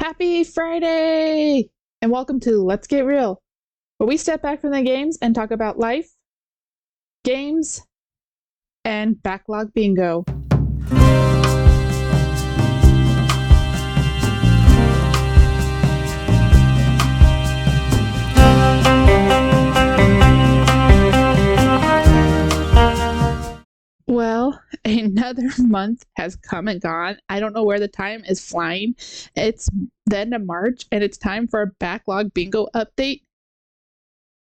Happy Friday! And welcome to Let's Get Real, where we step back from the games and talk about life, games, and Backlog Bingo. Well, another month has come and gone. I don't know where the time is flying. It's the end of March, and it's time for a Backlog Bingo update.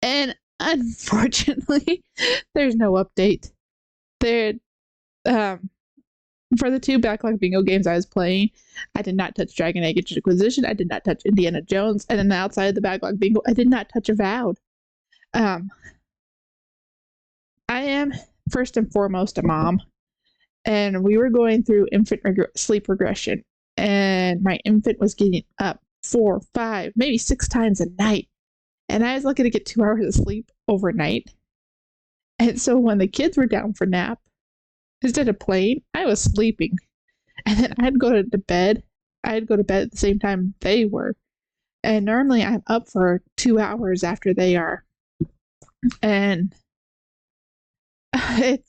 And unfortunately, there's no update. There, for the two Backlog Bingo games I was playing, I did not touch Dragon Age Inquisition. I did not touch Indiana Jones. And then outside of the Backlog Bingo, I did not touch Avowed. I am first and foremost a mom, and we were going through infant sleep regression, and my infant was getting up 4, 5, maybe 6 times a night, and I was lucky to get 2 hours of sleep overnight. And so when the kids were down for nap, instead of playing, I was sleeping, and then I'd go to bed at the same time they were, and normally I'm up for 2 hours after they are. And it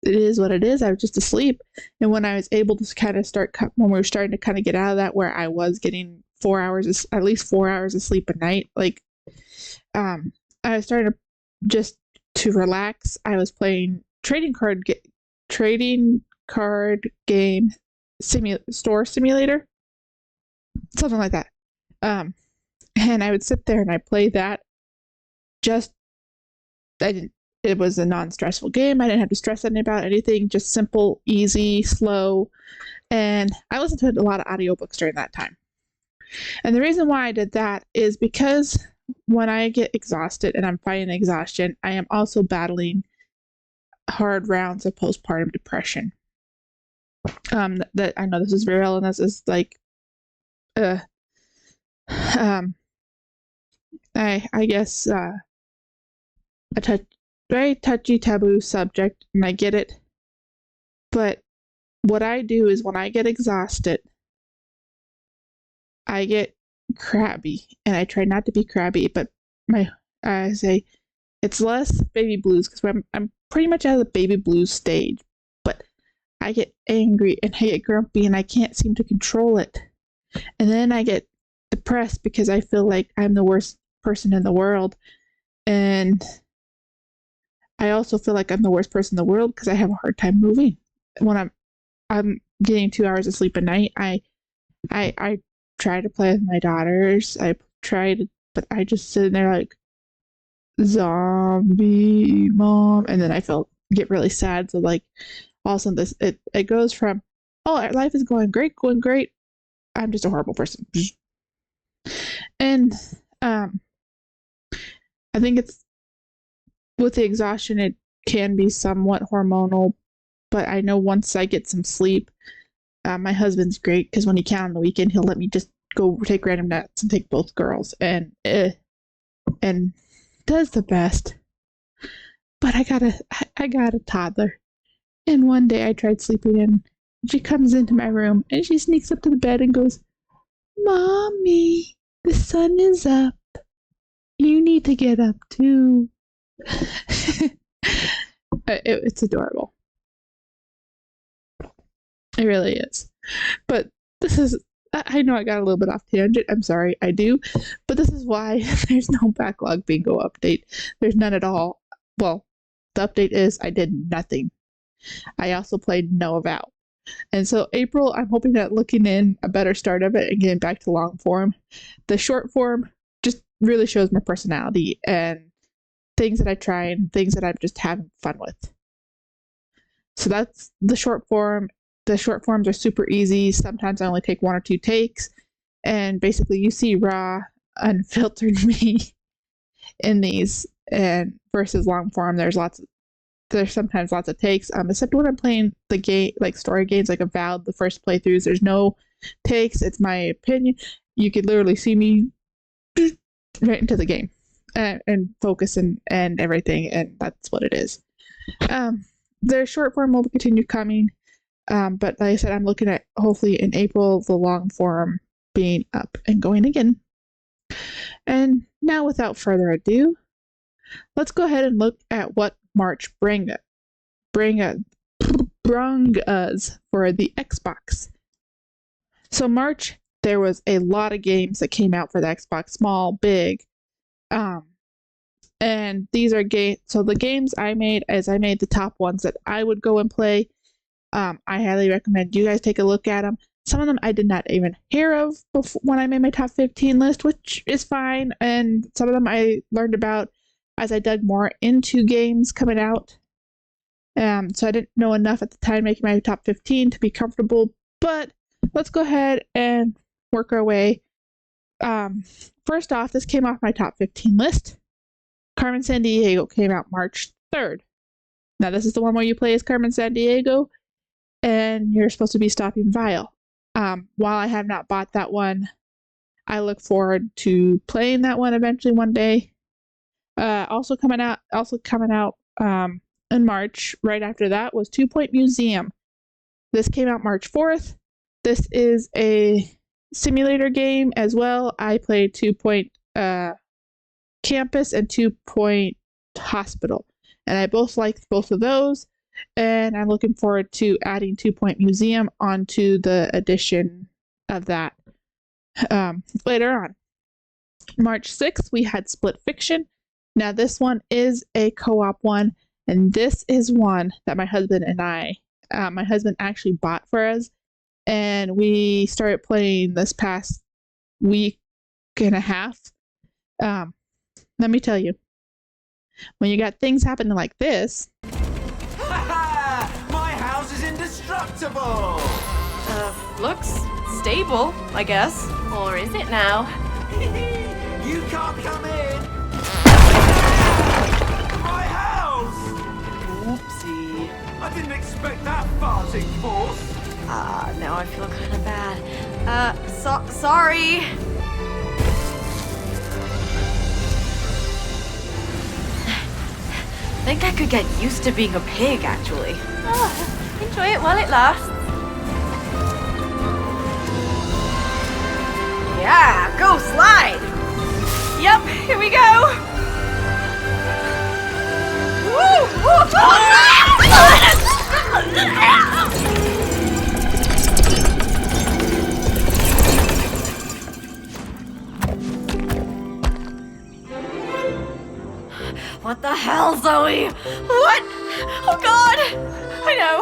is what it is. I was just asleep, and when I was able to kind of when we were starting to kind of get out of that, where I was getting at least 4 hours of sleep a night, I was starting to relax. I was playing trading card game store simulator, something like that. And I would sit there and I play that. It was a non-stressful game. I didn't have to stress about anything, just simple, easy, slow. And I listened to a lot of audiobooks during that time. And the reason why I did that is because when I get exhausted and I'm fighting exhaustion, I am also battling hard rounds of postpartum depression. That I know this is real, and this is I guess a very touchy, taboo subject, and I get it. But what I do is when I get exhausted, I get crabby, and I try not to be crabby, but I say it's less baby blues, because I'm pretty much out of the baby blues stage, but I get angry and I get grumpy and I can't seem to control it. And then I get depressed because I feel like I'm the worst person in the world. And I also feel like I'm the worst person in the world because I have a hard time moving. When I'm getting 2 hours of sleep a night, I try to play with my daughters. But I just sit there like, zombie mom, and then I get really sad. So all of a sudden it goes from, oh, our life is going great, I'm just a horrible person. And I think it's with the exhaustion, it can be somewhat hormonal, but I know once I get some sleep, my husband's great, because when he can on the weekend, he'll let me just go take random naps and take both girls, and does the best. But I got a toddler, and one day I tried sleeping in. She comes into my room and she sneaks up to the bed and goes, "Mommy, the sun is up. You need to get up too." It's adorable. It really is. But I know I got a little bit off tangent. I'm sorry, I do. But this is why there's no Backlog Bingo update. There's none at all. Well, the update is I did nothing. I also played no Avowed. And so April, I'm hoping that looking in a better start of it and getting back to long form. The short form just really shows my personality and things that I try and things that I'm just having fun with. So that's the short form. The short forms are super easy. Sometimes I only take 1 or 2 takes, and basically you see raw, unfiltered me in these. And versus long form, there's sometimes lots of takes. Except when I'm playing the game, like story games, like Avowed, the first playthroughs, there's no takes. It's my opinion. You could literally see me right into the game and focus and everything, and that's what it is. The short form will continue coming. But like I said, I'm looking at hopefully in April the long form being up and going again. And now, without further ado, let's go ahead and look at what March brung us for the Xbox. So March, there was a lot of games that came out for the Xbox, small, big. And these are games. So the games I made the top ones that I would go and play. I highly recommend you guys take a look at them. Some of them I did not even hear of when I made my top 15 list, which is fine. And some of them I learned about as I dug more into games coming out. So I didn't know enough at the time making my top 15 to be comfortable. But let's go ahead and work our way. First off, this came off my top 15 list. Carmen Sandiego came out March 3rd. Now, this is the one where you play as Carmen Sandiego, and you're supposed to be stopping Vile. While I have not bought that one, I look forward to playing that one eventually one day. Also coming out in March, right after that, was 2 Point Museum. This came out March 4th. This is a simulator game as well. I played 2 Point Campus and 2 Point Hospital, and I both liked both of those. And I'm looking forward to adding 2 Point Museum onto the edition of that later on. March 6th, we had Split Fiction. Now, this one is a co-op one, and this is one that my husband actually bought for us, and we started playing this past week and a half. Let me tell you, when you got things happening like this... My house is indestructible! Looks stable, I guess. Or is it now? You can't come in! My house! Oopsie. I didn't expect that farting force! Now I feel kind of bad. Sorry. I think I could get used to being a pig, actually. Enjoy it while it lasts. Yeah, go slide! Yep, here we go! Woo! What the hell, Zoe? What? Oh God! I know.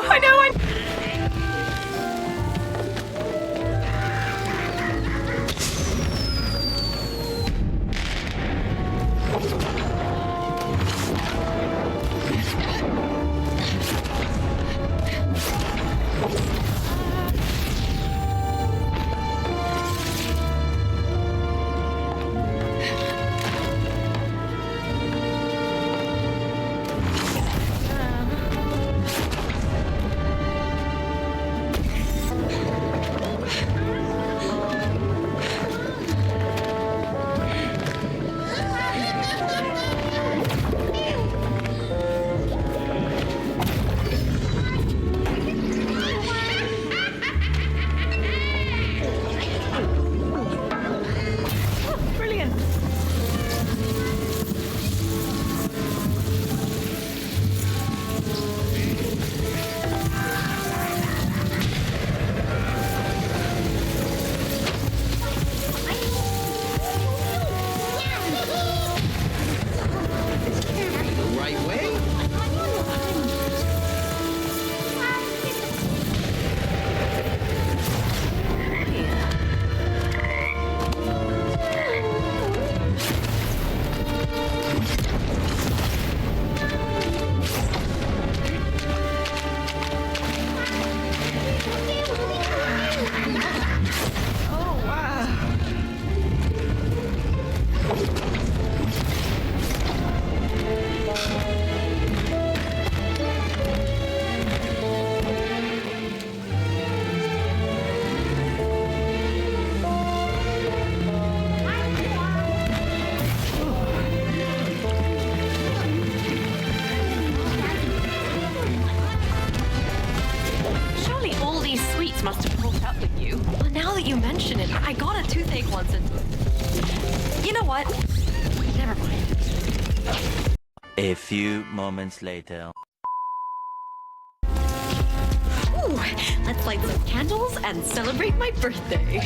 once and... You know what? Never mind. A few moments later. Ooh, let's light some candles and celebrate my birthday.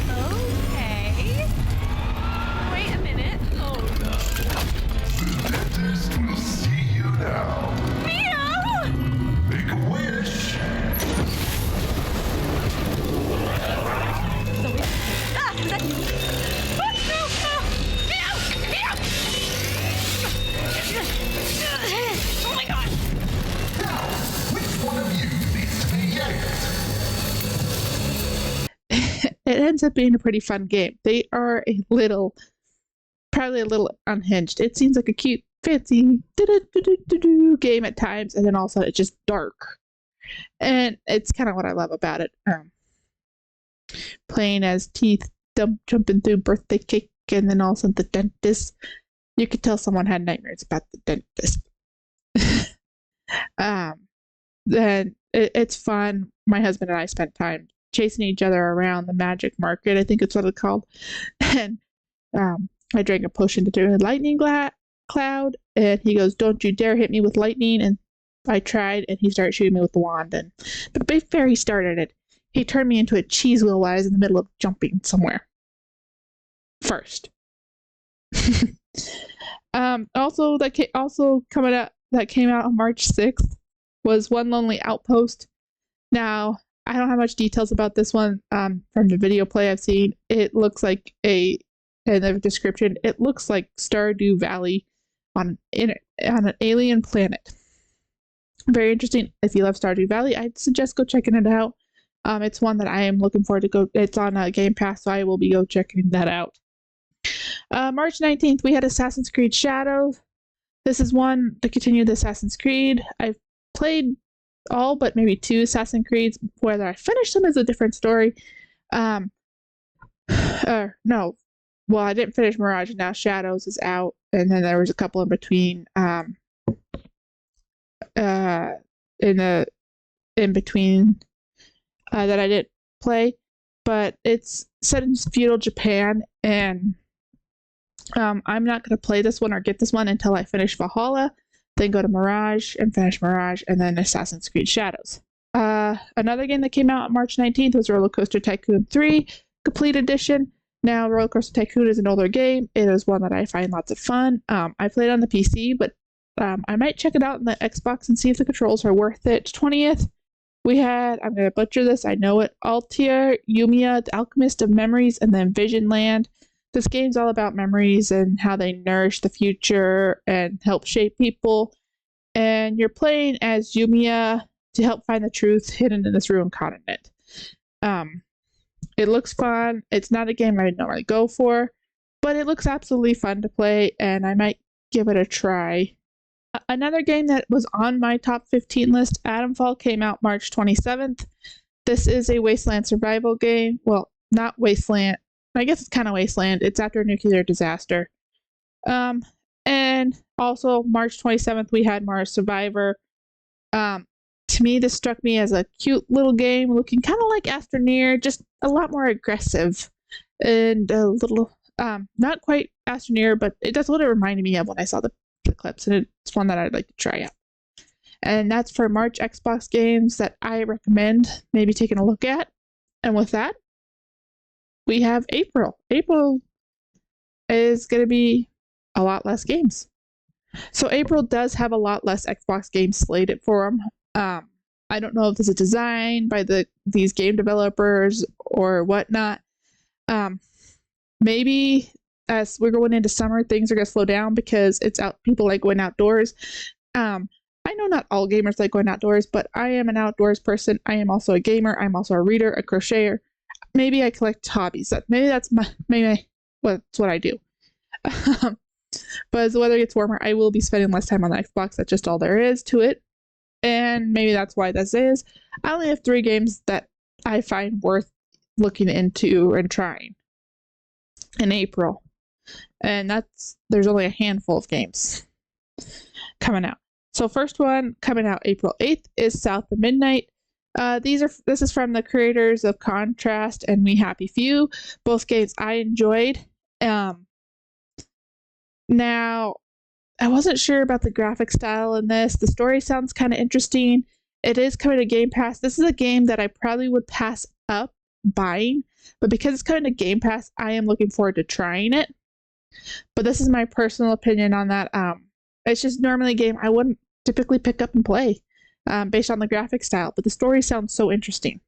Okay. Wait a minute. Oh no. The dentist will see you now. Meow! Make a wish. Ah, is that you? Ah, no! Ah, meow! Meow! Oh my god! Now, which one of you needs to be yanked? It ends up being a pretty fun game. They are probably a little unhinged. It seems like a cute, fancy game at times, and then all of a sudden it's just dark. And it's kind of what I love about it. Playing as teeth jumping through birthday cake, and then all of a sudden the dentist. You could tell someone had nightmares about the dentist. Then it's fun. My husband and I spent time chasing each other around the magic market, I think it's what it's called. And I drank a potion to turn a lightning cloud, and he goes, "Don't you dare hit me with lightning." And I tried, and he started shooting me with the wand. And but before he started it, he turned me into a cheese wheel while I was in the middle of jumping somewhere. First. Also coming out that came out on March 6th was One Lonely Outpost. Now, I don't have much details about this one from the video play I've seen. It looks like in the description, it looks like Stardew Valley on an alien planet. Very interesting. If you love Stardew Valley, I'd suggest go checking it out. It's one that I am looking forward to go. It's on Game Pass, so I will be checking that out. March 19th, we had Assassin's Creed Shadows. This is one to continue the Assassin's Creed. I've played all but maybe 2 Assassin's Creeds. Whether I finished them is a different story. No. Well, I didn't finish Mirage, and now Shadows is out. And then there was a couple in between. In between that I didn't play. But it's set in feudal Japan, and I'm not going to play this one or get this one until I finish Valhalla, then go to Mirage and finish Mirage, and then Assassin's Creed Shadows. Another game that came out on March 19th was Roller Coaster Tycoon 3 Complete Edition. Now, Roller Coaster Tycoon is an older game. It is one that I find lots of fun. I played on the PC, but I might check it out on the Xbox and see if the controls are worth it. 20th, we had, I'm going to butcher this, I know it, Altair, Yumiya, The Alchemist of Memories, and then Vision Land. This game's all about memories and how they nourish the future and help shape people. And you're playing as Yumiya to help find the truth hidden in this ruined continent. It looks fun. It's not a game I would normally go for, but it looks absolutely fun to play, and I might give it a try. Another game that was on my top 15 list, Atomfall, came out March 27th. This is a wasteland survival game. Well, not wasteland. I guess it's kind of wasteland. It's after a nuclear disaster. And also March 27th, we had Mars Survivor. To me, this struck me as a cute little game, looking kind of like Astroneer, just a lot more aggressive and a little, not quite Astroneer, but that's what it reminded me of when I saw the clips, and it's one that I'd like to try out. And that's for March Xbox games that I recommend maybe taking a look at. And with that, we have April. April is going to be a lot less games. So April does have a lot less Xbox games slated for them. I don't know if this is designed by these game developers or whatnot. Maybe as we're going into summer, things are going to slow down because it's out. People like going outdoors. I know not all gamers like going outdoors, but I am an outdoors person. I am also a gamer. I'm also a reader, a crocheter. Maybe I collect hobbies. Maybe that's what I do. But as the weather gets warmer, I will be spending less time on the Xbox. That's just all there is to it. And maybe that's why this is. I only have 3 games that I find worth looking into and trying in April. And there's only a handful of games coming out. So first one coming out April 8th is South of Midnight. This is from the creators of Contrast and We Happy Few. Both games I enjoyed. Now, I wasn't sure about the graphic style in this. The story sounds kind of interesting. It is coming to Game Pass. This is a game that I probably would pass up buying, but because it's coming to Game Pass, I am looking forward to trying it. But this is my personal opinion on that. It's just normally a game I wouldn't typically pick up and play based on the graphic style, but the story sounds so interesting.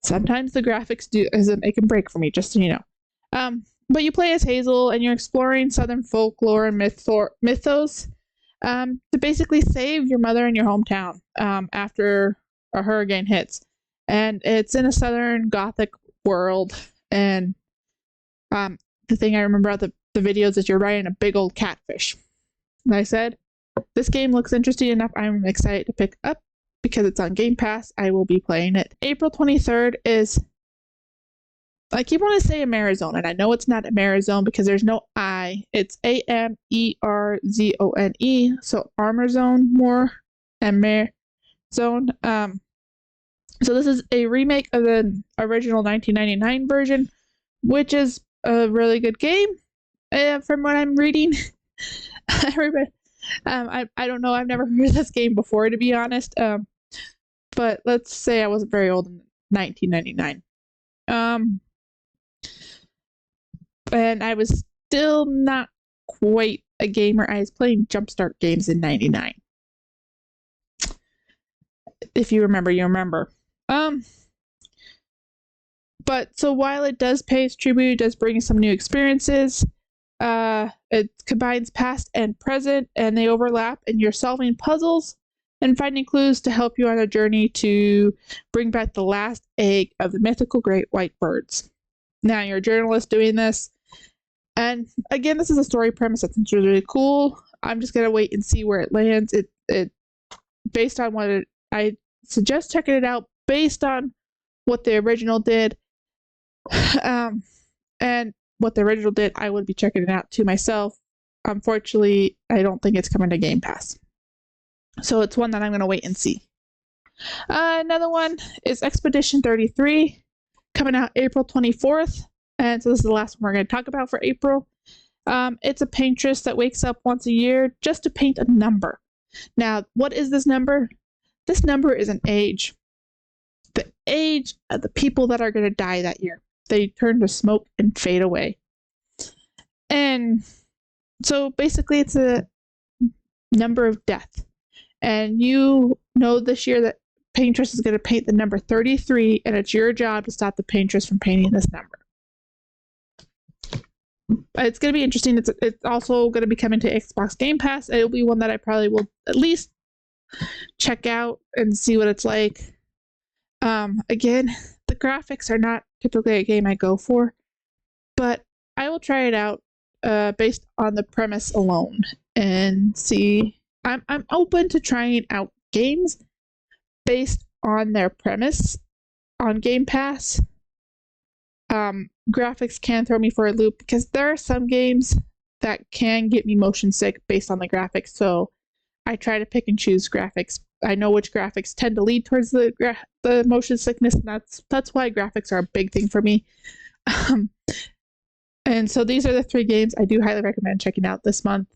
Sometimes the graphics do is a make and break for me, just so you know. But you play as Hazel, and you're exploring Southern folklore and mythos to basically save your mother and your hometown after a hurricane hits. And it's in a Southern Gothic world. And the thing I remember about the videos is you're riding a big old catfish. Like I said, this game looks interesting enough. I'm excited to pick up because it's on Game Pass. I will be playing it. April 23rd is, I keep wanting to say Amarazone, and I know it's not Amarazone because there's no I. It's Amerzone, so Armorzone more, Amarazone. So this is a remake of the original 1999 version, which is a really good game, from what I'm reading. Everybody, I don't know. I've never heard of this game before, to be honest. But let's say I wasn't very old in 1999. And I was still not quite a gamer. I was playing Jumpstart games in 99. If you remember, you remember. But so while it does pay its tribute, it does bring some new experiences. It combines past and present, and they overlap, and you're solving puzzles and finding clues to help you on a journey to bring back the last egg of the mythical great white birds. Now, you're a journalist doing this, and again, this is a story premise that's really cool. I'm just gonna wait and see where it lands. It based on what I suggest checking it out based on what the original did, and what the original did. I would be checking it out too myself. Unfortunately, I don't think it's coming to Game Pass, so it's one that I'm gonna wait and see. Another one is Expedition 33, coming out April 24th. And so this is the last one we're going to talk about for April. It's a paintress that wakes up once a year just to paint a number. Now, what is this number? This number is an age. The age of the people that are going to die that year. They turn to smoke and fade away. And so basically it's a number of death. And you know this year that paintress is going to paint the number 33, and it's your job to stop the paintress from painting this number. It's going to be interesting. It's also going to be coming to Xbox Game Pass. It'll be one that I probably will at least check out and see what it's like. Again, the graphics are not typically a game I go for, but I will try it out based on the premise alone and see. I'm open to trying out games based on their premise on Game Pass. Graphics can throw me for a loop because there are some games that can get me motion sick based on the graphics, so I try to pick and choose graphics. I know which graphics tend to lead towards the motion sickness, and that's why graphics are a big thing for me. And so these are the 3 games I do highly recommend checking out this month,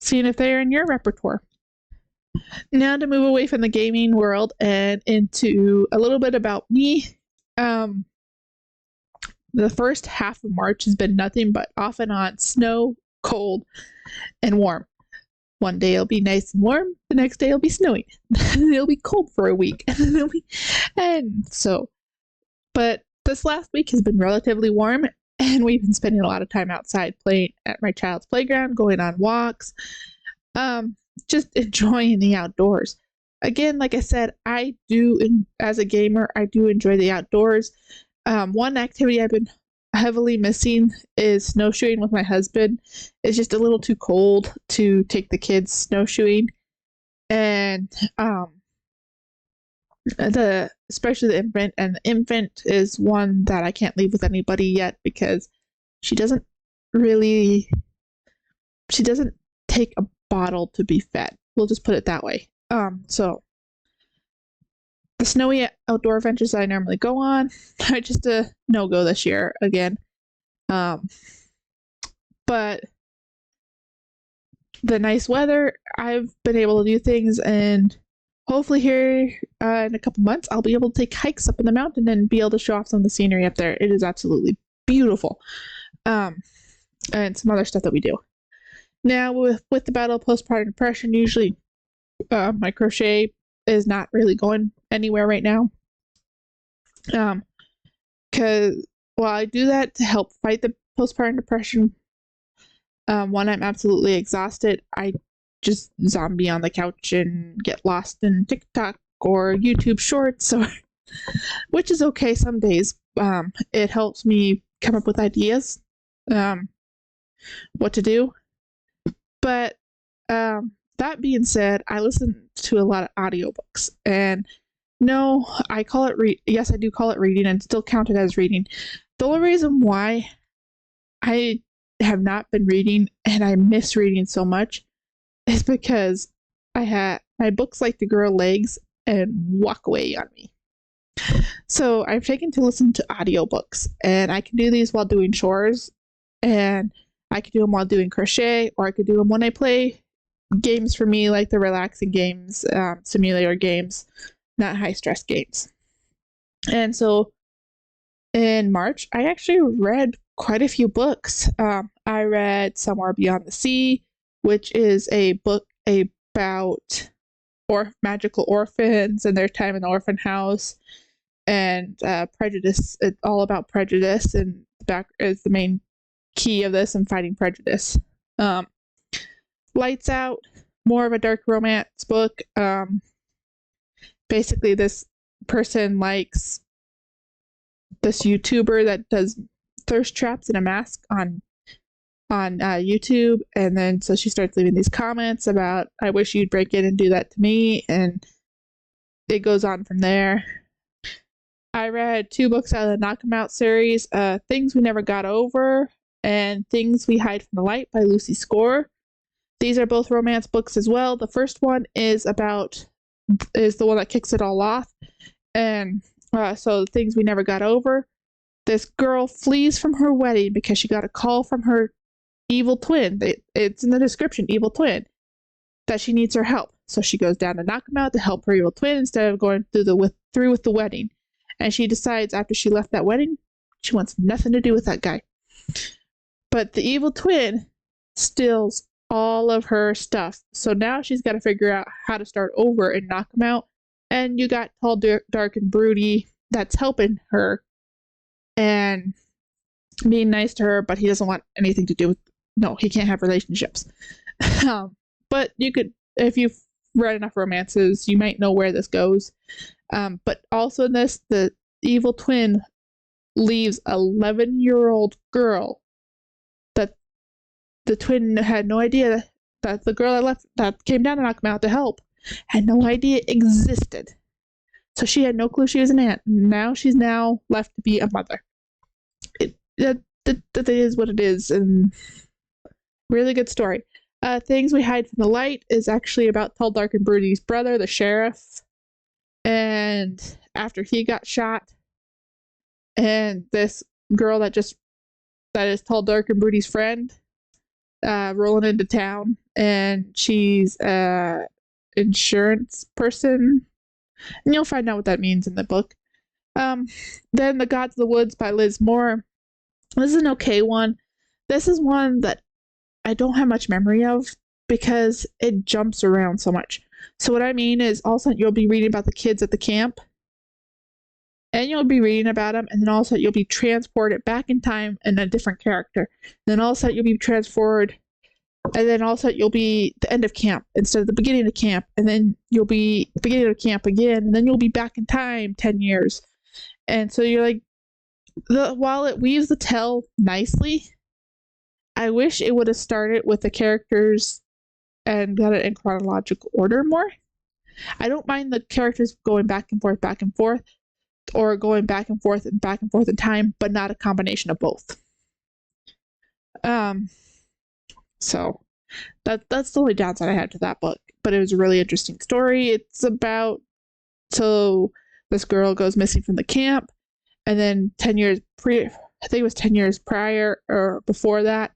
seeing if they're in your repertoire. Now to move away from the gaming world and into a little bit about me. The first half of March has been nothing but off and on snow, cold, and warm. One day it'll be nice and warm, the next day it'll be snowing. It'll be cold for a week. But this last week has been relatively warm, and we've been spending a lot of time outside playing at my child's playground, going on walks, just enjoying the outdoors. Again, like I said, as a gamer, I do enjoy the outdoors. One activity I've been heavily missing is snowshoeing with my husband. It's just a little too cold to take the kids snowshoeing, and especially the infant. And the infant is one that I can't leave with anybody yet because she doesn't take a bottle to be fed. We'll just put it that way. So the snowy outdoor adventures that I normally go on are just a no-go this year again. But the nice weather, I've been able to do things, and hopefully here in a couple months, I'll be able to take hikes up in the mountain and be able to show off some of the scenery up there. It is absolutely beautiful. And some other stuff that we do. Now, with the battle of postpartum depression, usually my crochet is not really going anywhere right now. Because while I do that to help fight the postpartum depression, when I'm absolutely exhausted, I just zombie on the couch and get lost in TikTok or YouTube Shorts, or which is okay some days. It helps me come up with ideas, what to do. But that being said, I listen to a lot of audiobooks, and no, I call it yes, I do call it reading, and still count it as reading. The only reason why I have not been reading and I miss reading so much is because I had my books like to grow legs and walk away on me. So I've taken to listen to audiobooks, and I can do these while doing chores, and I could do them while doing crochet, or I could do them when I play games for me, like the relaxing games, simulator games, not high-stress games. And so in March, I actually read quite a few books. I read Somewhere Beyond the Sea, which is a book about magical orphans and their time in the orphan house, and prejudice. It's all about prejudice, and back is the main key of this, and fighting prejudice. Lights Out, more of a dark romance book. Basically, this person likes this YouTuber that does thirst traps in a mask on YouTube, and then so she starts leaving these comments about, I wish you'd break in and do that to me, and it goes on from there. I read 2 books out of the Knock 'Em Out series, Things We Never Got Over and Things We Hide from the Light by Lucy Score. These are both romance books as well. The first one is the one that kicks it all off, and so Things We Never Got Over. This girl flees from her wedding because she got a call from her evil twin. It's in the description, evil twin, that she needs her help. So she goes down to Knock 'Em Out to help her evil twin instead of going through with the wedding. And she decides after she left that wedding, she wants nothing to do with that guy. But the evil twin steals all of her stuff. So now she's got to figure out how to start over and knock him out. And you got Tall, Dark, and Broody that's helping her and being nice to her, but he doesn't want anything to do with, no, he can't have relationships. But you could, if you've read enough romances, you might know where this goes. But also in this, the evil twin leaves 11-year-old girl that the twin had no idea that the girl that came down to knock him out to help had no idea existed. So she had no clue she was an aunt. Now she's left to be a mother. That is what it is, and really good story. Things We Hide from the Light is actually about Tall, Dark, and Broody's brother, the sheriff, and after he got shot, and this girl that is Tall, Dark, and Broody's friend, rolling into town, and she's a insurance person, and you'll find out what that means in the book. Then The Gods of the Woods by Liz Moore. This is an okay one. This is one that I don't have much memory of because it jumps around so much. So what I mean is, all of a sudden you'll be reading about the kids at the camp, and you'll be reading about them, and then all of a sudden you'll be transported back in time in a different character. Then all of a sudden you'll be transported, and then all of a sudden you'll be the end of camp instead of the beginning of camp, and then you'll be the beginning of camp again, and then you'll be back in time 10 years. And so you're like, while it weaves the tale nicely, I wish it would have started with the characters and got it in chronological order more. I don't mind the characters going back and forth, or going back and forth in time, but not a combination of both. So That's the only downside I had to that book. But it was a really interesting story. It's about this girl goes missing from the camp, and then 10 years I think it was 10 years prior or before that,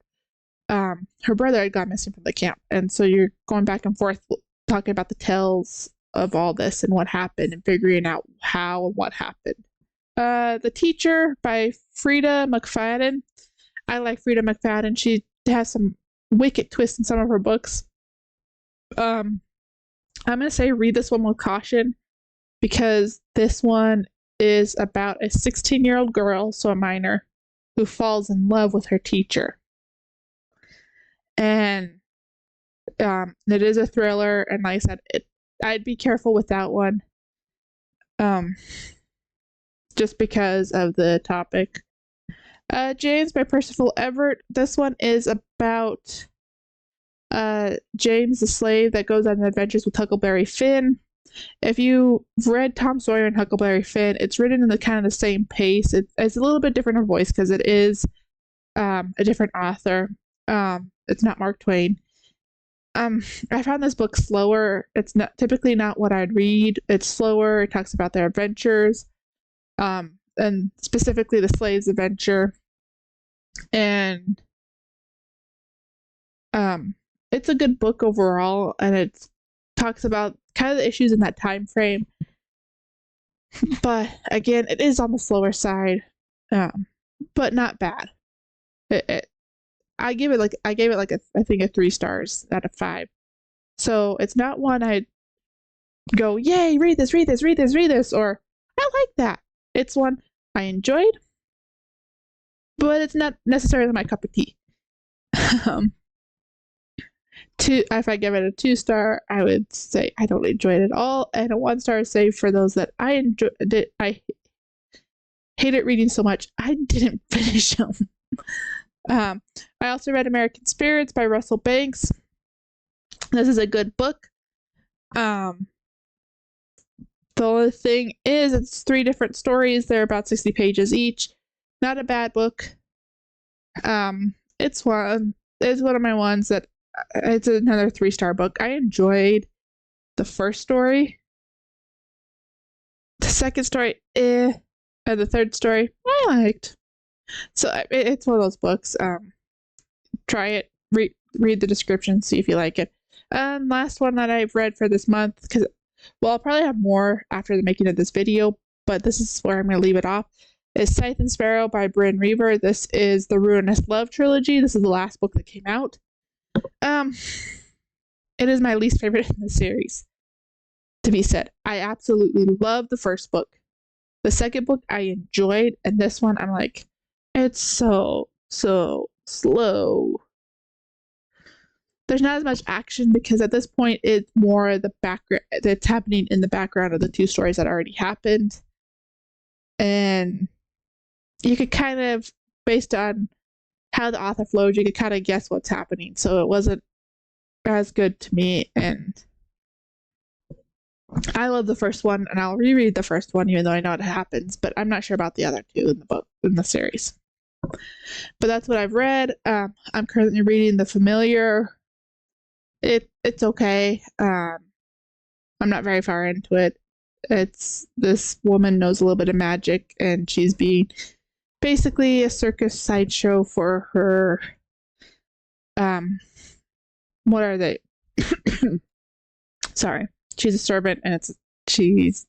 her brother had gone missing from the camp. And so you're going back and forth talking about the tales of all this and what happened and figuring out how and what happened. The Teacher by Frida McFadden. I like Frida McFadden. She has some wicked twists in some of her books. I'm going to say read this one with caution because this one is about a 16-year-old girl, so a minor, who falls in love with her teacher. And it is a thriller, and like I said, I'd be careful with that one. Just because of the topic. James by Percival Everett. This one is about James the slave that goes on adventures with Huckleberry Finn. If you read Tom Sawyer and Huckleberry Finn, it's written in the kind of the same pace. It's a little bit different in voice because it is a different author. It's not Mark Twain. I found this book slower. It's not typically not what I'd read. It's slower. It talks about their adventures, and specifically the slave's adventure. And it's a good book overall, and it talks about kind of the issues in that time frame. But again, it is on the slower side, but not bad. I gave it like I think a 3 stars out of 5. So it's not one I'd go, yay, read this, or I like that. It's one I enjoyed, but it's not necessarily my cup of tea. If I give it a 2 star, I would say I don't enjoy it at all, and a 1 star is saved for those that I hate it reading so much I didn't finish them. I also read American Spirits by Russell Banks. This is a good book. The only thing is it's 3 different stories. They're about 60 pages each. Not a bad book. It's one of my ones that it's another 3-star book. I enjoyed the first story. The second story, and the third story, I liked. So it's one of those books. Try it. Read the description. See if you like it. Last one that I've read for this month, because I'll probably have more after the making of this video, but this is where I'm going to leave it off, is Scythe and Sparrow by Bryn Reaver. This is the Ruinous Love trilogy. This is the last book that came out. It is my least favorite in the series, to be said. I absolutely love the first book. The second book I enjoyed, and this one I'm like, it's so slow. There's not as much action because at this point it's more the background that's happening in the background of the 2 stories that already happened. And you could kind of, based on how the author flowed, you could kind of guess what's happening. So it wasn't as good to me. And I love the first one, and I'll reread the first one even though I know what happens, but I'm not sure about the other 2 in the book, in the series. But that's what I've read. I'm currently reading The Familiar. It's okay. I'm not very far into it. It's this woman knows a little bit of magic, and she's being basically a circus sideshow for her. What are they? Sorry. She's a servant, and she's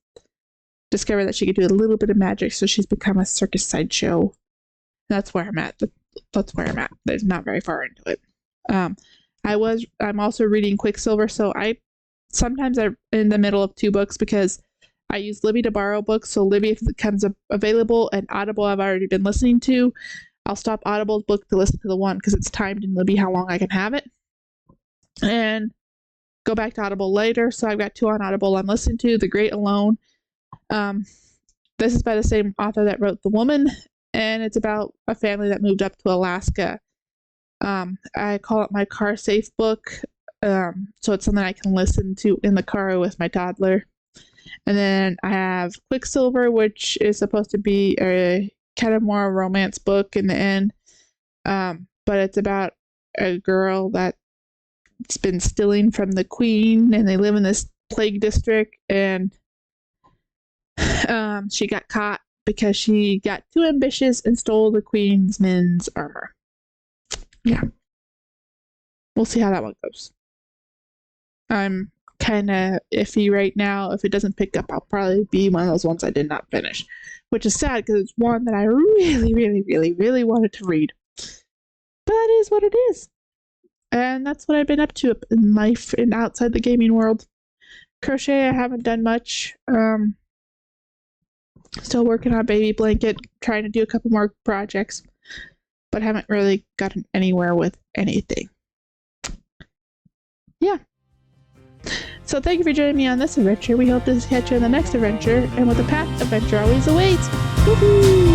discovered that she could do a little bit of magic, so she's become a circus sideshow. That's where I'm at. That's where I'm at. There's not very far into it. I'm also reading Quicksilver, so sometimes I'm in the middle of 2 books because I use Libby to borrow books. So Libby, if it becomes available, and Audible I've already been listening to, I'll stop Audible's book to listen to the one because it's timed in Libby how long I can have it, and go back to Audible later. So I've got 2 on Audible I'm listening to. The Great Alone. This is by the same author that wrote The Woman, and it's about a family that moved up to Alaska. I call it my car safe book. So it's something I can listen to in the car with my toddler. And then I have Quicksilver, which is supposed to be a kind of more romance book in the end. But it's about a girl that it's been stealing from the queen, and they live in this plague district, and she got caught because she got too ambitious and stole the queen's men's armor. Yeah. We'll see how that one goes. I'm kind of iffy right now. If it doesn't pick up, I'll probably be one of those ones I did not finish, which is sad because it's one that I really, really, really, really wanted to read. But that is what it is. And that's what I've been up to in life and outside the gaming world. Crochet, I haven't done much. Still working on Baby Blanket, trying to do a couple more projects, but haven't really gotten anywhere with anything. Yeah. So thank you for joining me on this adventure. We hope to catch you in the next adventure, and with the path, adventure always awaits. Woohoo!